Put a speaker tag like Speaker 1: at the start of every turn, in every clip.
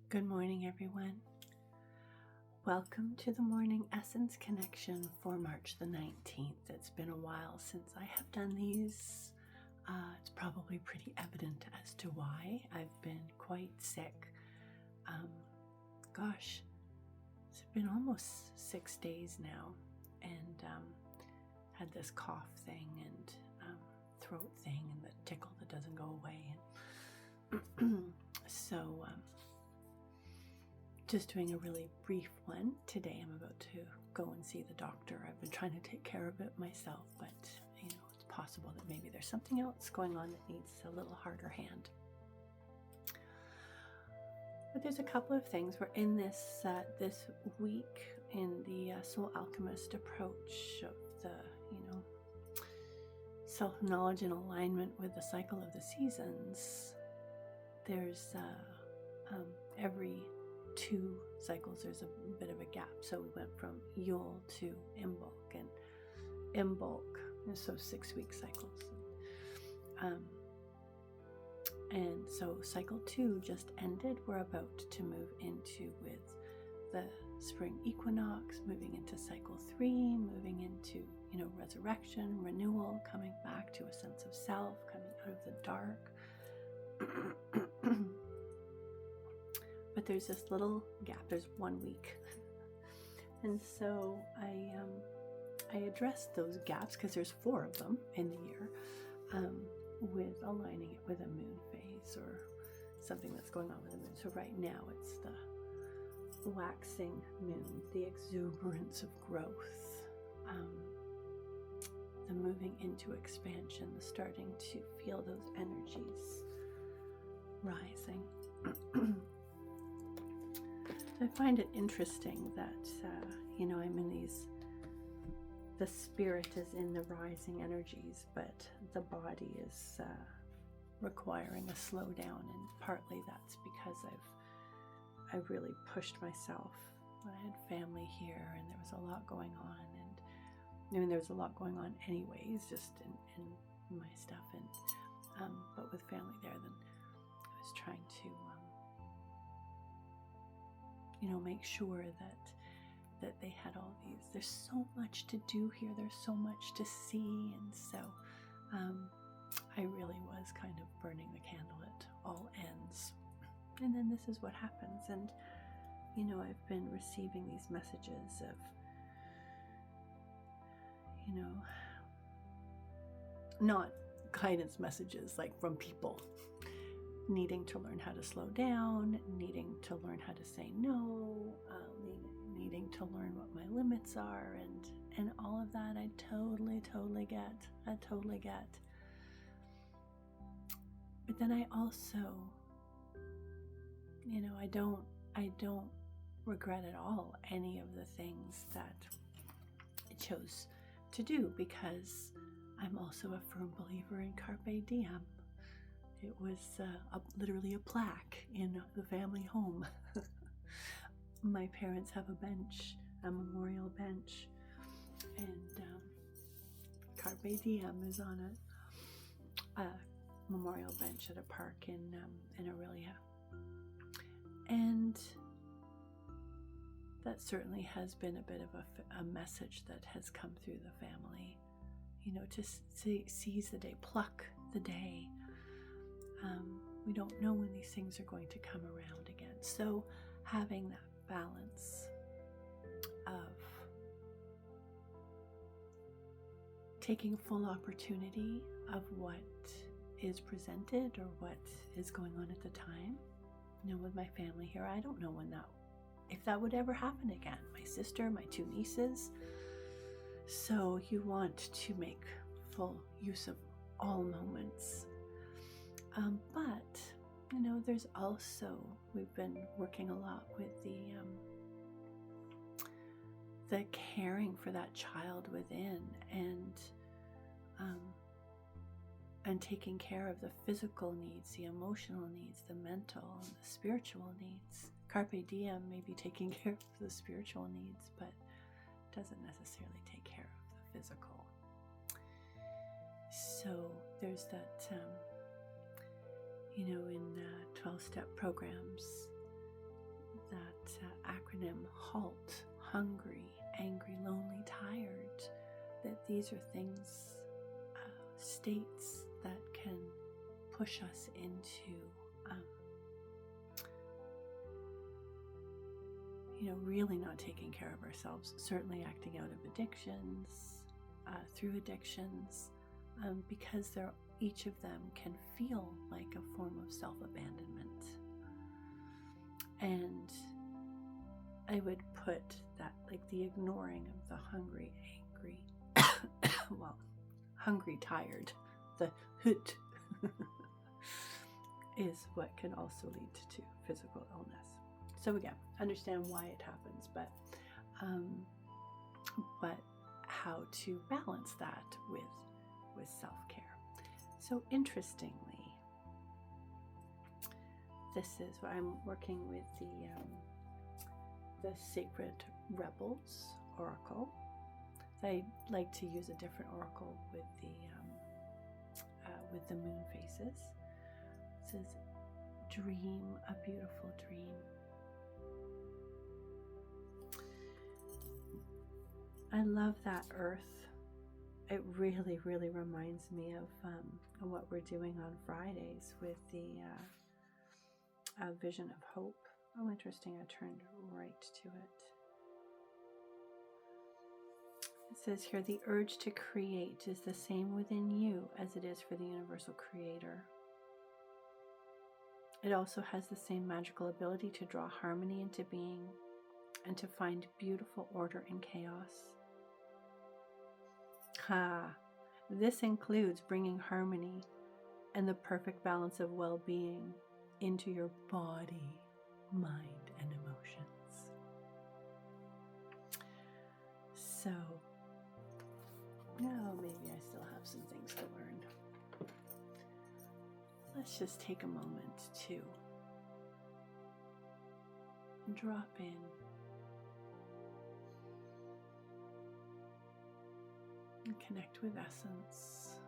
Speaker 1: Good morning, everyone. Welcome to the Morning Essence Connection for March the 19th. It's been a while since I have done these. It's probably pretty evident as to why. I've been quite sick. It's been almost 6 days now, and had this cough thing and throat thing and the tickle that doesn't go away. And so just doing a really brief one. Today I'm about to go and see the doctor. I've been trying to take care of it myself, but it's possible that maybe there's something else going on that needs a little harder hand. But there's a couple of things. We're in this week in the Soul Alchemist approach of the self-knowledge and alignment with the cycle of the seasons. There's every 2 cycles there's a bit of a gap, so we went from Yule to Imbolc, and Imbolc, so 6-week cycles, and so cycle 2 just ended. We're about to move into, with the spring equinox, moving into cycle 3, moving into resurrection, renewal, coming back to a sense of self, coming out of the dark. But there's this little gap. There's 1 week. And so I addressed those gaps, because there's 4 of them in the year, with aligning it with a moon phase or something that's going on with the moon. So right now it's the waxing moon, the exuberance of growth, the moving into expansion, the starting to feel those energies rising. I find it interesting that, I'm in these, the spirit is in the rising energies, but the body is requiring a slowdown, and partly that's because I've really pushed myself. I had family here, and there was a lot going on, and there was a lot going on anyways, just in my stuff, and but with family there, then I was trying to make sure that they had all these. There's so much to do here. There's so much to see. And so I really was kind of burning the candle at all ends. And then this is what happens. And, I've been receiving these messages of, not guidance messages like from people, needing to learn how to slow down, needing to learn how to say no, needing to learn what my limits are, and all of that I totally get. But then I also, I don't regret at all any of the things that I chose to do, because I'm also a firm believer in carpe diem. It was literally a plaque in the family home. My parents have a bench, a memorial bench, and carpe diem is on a memorial bench at a park in Aurelia. And that certainly has been a bit of a message that has come through the family, to seize the day, pluck the day. We don't know when these things are going to come around again. So having that balance of taking full opportunity of what is presented or what is going on at the time. With my family here, I don't know if that would ever happen again. My sister, my 2 nieces. So you want to make full use of all moments. But, there's also, we've been working a lot with the caring for that child within, and taking care of the physical needs, the emotional needs, the mental, and the spiritual needs. Carpe diem may be taking care of the spiritual needs, but doesn't necessarily take care of the physical. So there's that, in 12-step programs, these are things, states that can push us into, really not taking care of ourselves, certainly acting out of addictions, through addictions, because each of them can feel like a form of self-abandonment. And I would put that, like the ignoring of the hungry, angry, hungry, tired, the hoot is what can also lead to physical illness. So again, understand why it happens, but how to balance that with self-care. So interestingly, this is what I'm working with the Sacred Rebels Oracle. I like to use a different oracle with the moon phases. It says, "Dream a beautiful dream." I love that earth. It really, really reminds me of what we're doing on Fridays with the Vision of Hope. Oh, interesting. I turned right to it. It says here, "The urge to create is the same within you as it is for the universal creator. It also has the same magical ability to draw harmony into being and to find beautiful order in chaos. This includes bringing harmony and the perfect balance of well-being into your body, mind, and emotions." So, maybe I still have some things to learn. Let's just take a moment to drop in and connect with essence.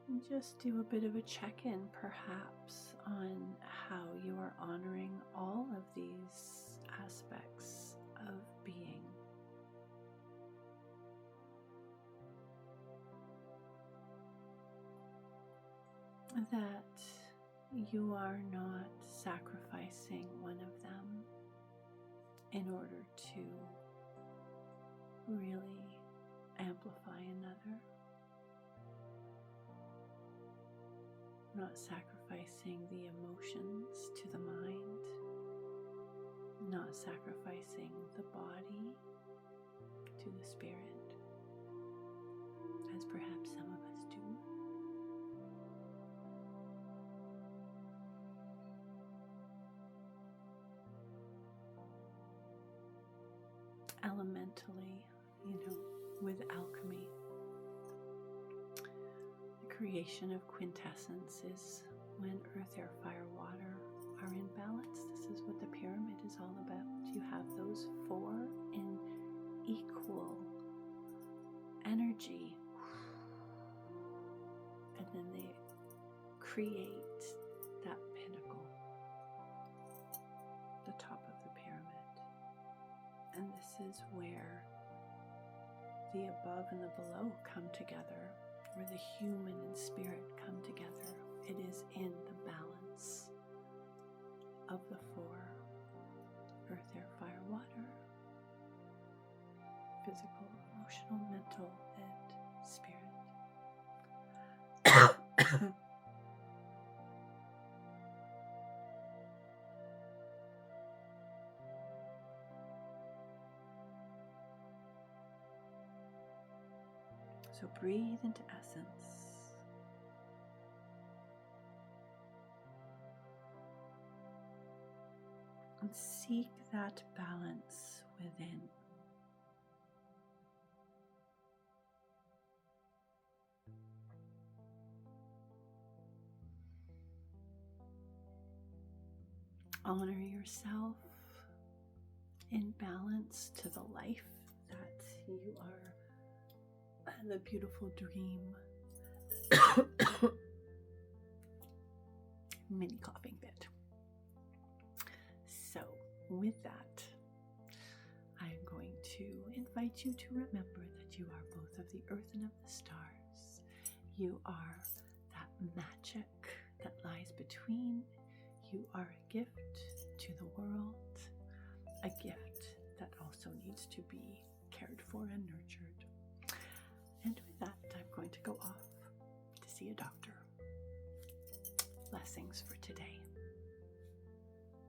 Speaker 1: And just do a bit of a check-in, perhaps, on how you are honoring all of these aspects of being. That you are not sacrificing one of them in order to really amplify another. Not sacrificing the emotions to the mind. Not sacrificing the body to the spirit, as perhaps some of us do. Elementally, with alchemy, the creation of quintessence is when earth, air, fire, water are in balance. This is what the pyramid is all about. You have those four in equal energy, and then they create that pinnacle, the top of the pyramid. And this is where the above and the below come together, where the human and spirit come together. It is in the balance of the four: earth, air, fire, water, physical, emotional, mental, and spirit. So breathe into essence. And seek that balance within. Honor yourself in balance to the life that you are, the beautiful dream. Mini coughing fit. with that, I am going to invite you to remember that you are both of the earth and of the stars. You are that magic that lies between. You are a gift to the world, a gift that also needs to be cared for and nurtured.